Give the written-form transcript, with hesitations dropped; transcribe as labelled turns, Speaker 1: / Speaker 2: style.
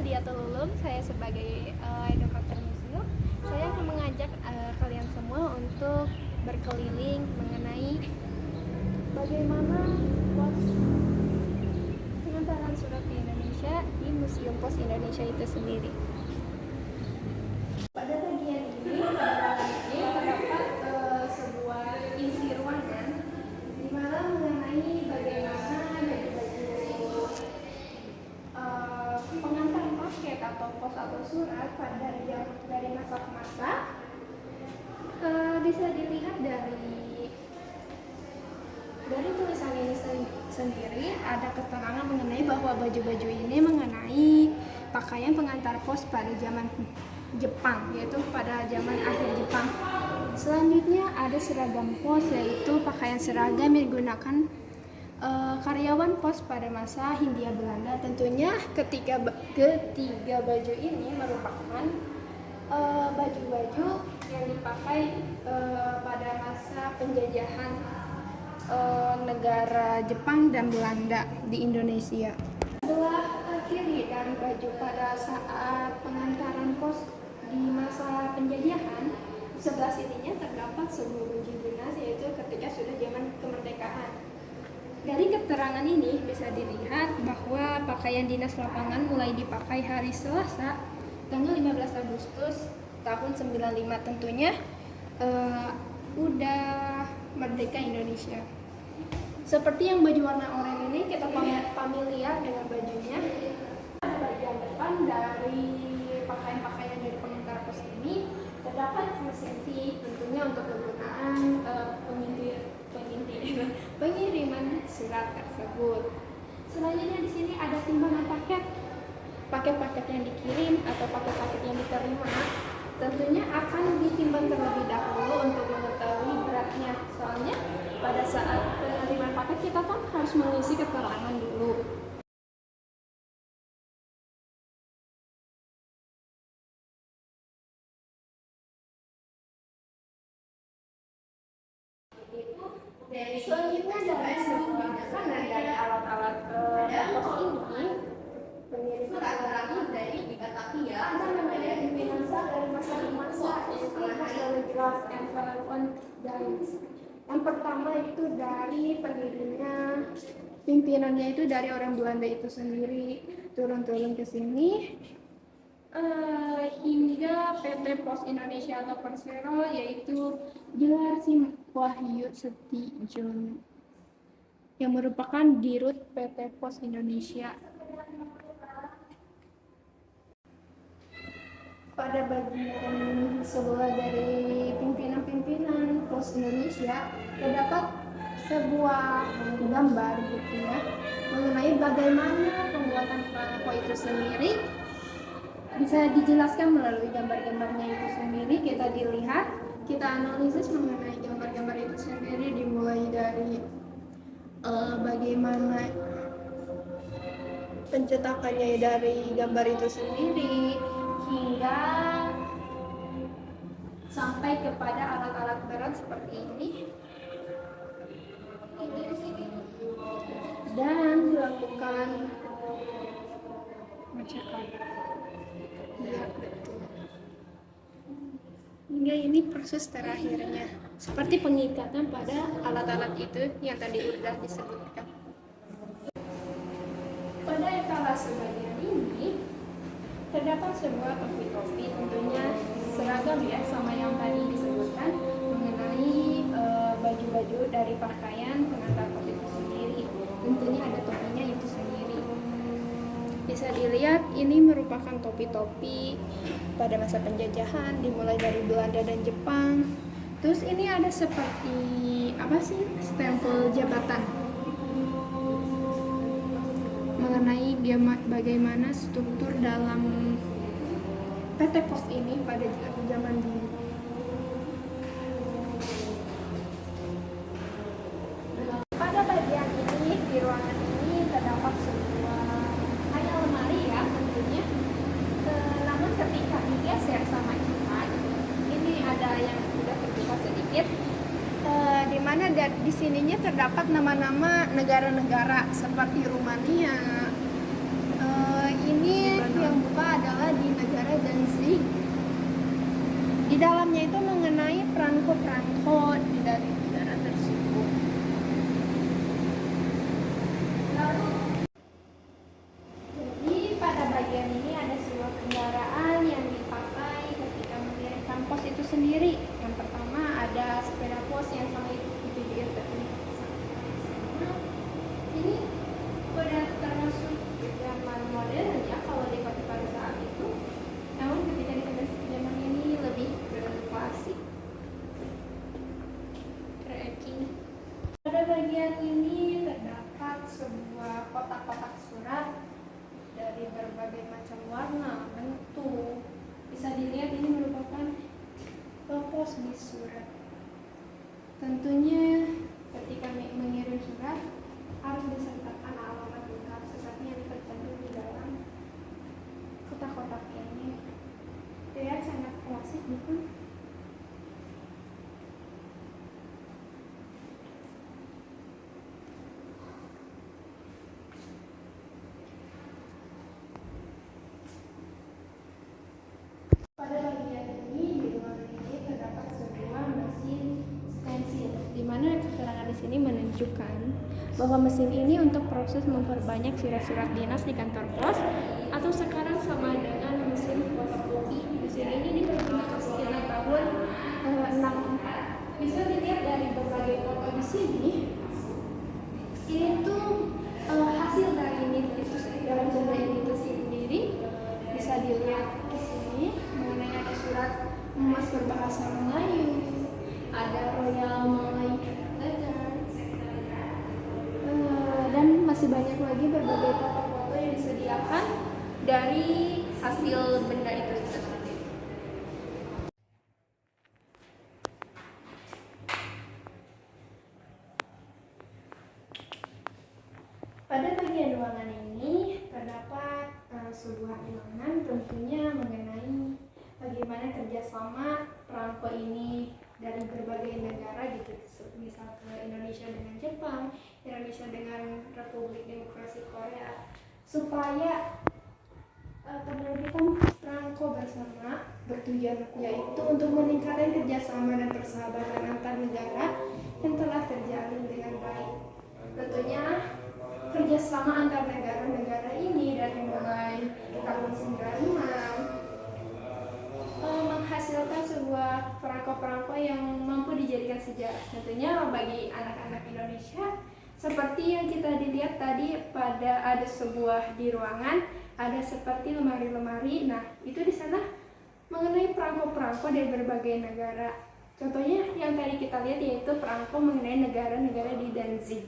Speaker 1: Diatul Ulum, saya sebagai edukator museum. Saya akan mengajak kalian semua untuk berkeliling mengenai bagaimana pos pengantaran surat di Indonesia di Museum Pos Indonesia itu sendiri. Pada bagian ini, terdapat sebuah isi ruangan di mana mengenai bagaimana pengantar paket atau pos atau surat dari masa ke masa bisa dilihat dari tulisan ini sendiri ada keterangan mengenai bahwa baju-baju ini mengenai pakaian pengantar pos pada zaman Jepang, yaitu pada zaman akhir Jepang. Selanjutnya ada seragam pos, yaitu pakaian seragam yang digunakan karyawan pos pada masa Hindia Belanda. Tentunya ketiga baju ini merupakan baju-baju yang dipakai pada masa penjajahan negara Jepang dan Belanda di Indonesia. Sebelah kiri dari baju pada saat pengantaran pos di masa penjajahan, sebelah sininya terdapat sebuah baju dinas, yaitu ketika sudah zaman kemerdekaan. Dari keterangan ini bisa dilihat bahwa pakaian dinas lapangan mulai dipakai hari Selasa tanggal 15 Agustus tahun 95. Tentunya udah merdeka Indonesia. Seperti yang baju warna oranye ini, kita familiar dengan bajunya. Bagian depan dari pakaian-pakaian dari pengantar pos ini terdapat mesin tip, tentunya untuk kegunaan pengiriman surat tersebut. Selanjutnya di sini ada timbangan paket yang dikirim atau paket yang diterima. Tentunya akan ditimbang terlebih dahulu untuk mengetahui beratnya. Soalnya pada saat penerimaan paket kita kan harus mengisi keterangan dulu. Selanjutnya dari sebuah kanan dari alat-alat pos ini, pengiriman dari Batavia ada mengenai dari masa ke masa, yaitu telegraph and telephone dials. Yang pertama itu dari pendirinya, pimpinannya itu dari orang Belanda itu sendiri, turun ke sini hingga PT Pos Indonesia atau Persero, yaitu Gelarsi Wahyu Setijono yang merupakan dirut PT Pos Indonesia. Pada bagian sebelah dari pimpinan Pos Indonesia terdapat sebuah gambar mengenai bagaimana pembuatan perangko itu sendiri. Bisa dijelaskan melalui gambar-gambarnya itu sendiri. Kita analisis mengenai gambar-gambar itu sendiri, dimulai dari bagaimana pencetakannya dari gambar itu sendiri hingga sampai kepada alat-alat berat seperti ini dan dilakukan pengecekan. Ya, betul. Hingga ini proses terakhirnya, seperti pengikatan pada alat-alat itu yang tadi sudah disebutkan. Pada etalase bagian ini terdapat sebuah topi-topi, tentunya seragam ya, sama yang tadi disebutkan mengenai baju-baju dari pakaian pengantar pos itu sendiri. Tentunya ada topinya itu sendiri. Bisa dilihat ini merupakan topi-topi pada masa penjajahan, dimulai dari Belanda dan Jepang. Terus ini ada seperti stempel jabatan mengenai bagaimana struktur dalam PT Pos ini pada zaman dulu. Pada bagian ini, di ruangan ini terdapat sebuah hanya lemari ya tentunya. Namun ketika digeser sama cepat, ini ada yang sudah terbuka sedikit. Di mana di sininya terdapat nama-nama negara-negara seperti Rumania, Ini yang buka adalah di negara Danzig. Di dalamnya itu mengenai perangko-perangko dari negara tersebut. Lalu, jadi pada bagian ini ada sebuah kendaraan yang dipakai ketika mengirimkan pos itu sendiri. Yang pertama ada sepeda pos yang sama itu di ini udah termasuk zaman modern ya kalau dipakai pada saat itu. Namun ketika dipakai zaman ini lebih klasik. Trekking. Pada bagian ini terdapat sebuah kotak-kotak surat dari berbagai macam warna, bentuk. Bisa dilihat ini merupakan pos di surat. Tentunya ketika mengirim surat harus disertakan alamat lengkap seperti yang tercantum di dalam kotak-kotak ini. Terlihat sangat klasik, bukan? Pada bagian ini di ruangan ini terdapat sebuah mesin stensil, di mana keterangan di sini menunjukkan bahwa mesin ini untuk proses memperbanyak surat-surat dinas di kantor pos, atau sekarang sama dengan mesin fotokopi. Mesin ini dipergunakan sekitar tahun 64. Bisa dilihat dari berbagai foto di sini. Ini tuh hasil dari ini dari zona ini itu sendiri. Bisa dilihat di sini mengenai ada surat emas berbahasa Melayu, ada Royal Malay Letter, dan masih banyak lagi berbagai foto-foto yang disediakan dari hasil benda itu sendiri. Pada bagian ruangan ini terdapat sebuah ruangan tentunya mengenai bagaimana kerjasama perangko ini dari berbagai negara gitu, misal ke Indonesia dengan Jepang, Indonesia dengan Republik Demokrasi Korea, supaya penerbitan perangko bersama bertujuan yaitu untuk meningkatkan kerjasama dan persahabatan antar negara yang telah terjalin dengan baik. Tentunya kerjasama antar negara-negara ini dari mulai tahun 96 menghasilkan sebuah perangko-perangko yang mampu dijadikan sejarah. Tentunya bagi anak-anak Indonesia, seperti yang kita dilihat tadi ada sebuah di ruangan, ada seperti lemari-lemari. Nah, itu di sana mengenai perangko-perangko dari berbagai negara. Contohnya yang tadi kita lihat yaitu perangko mengenai negara-negara di Danzig.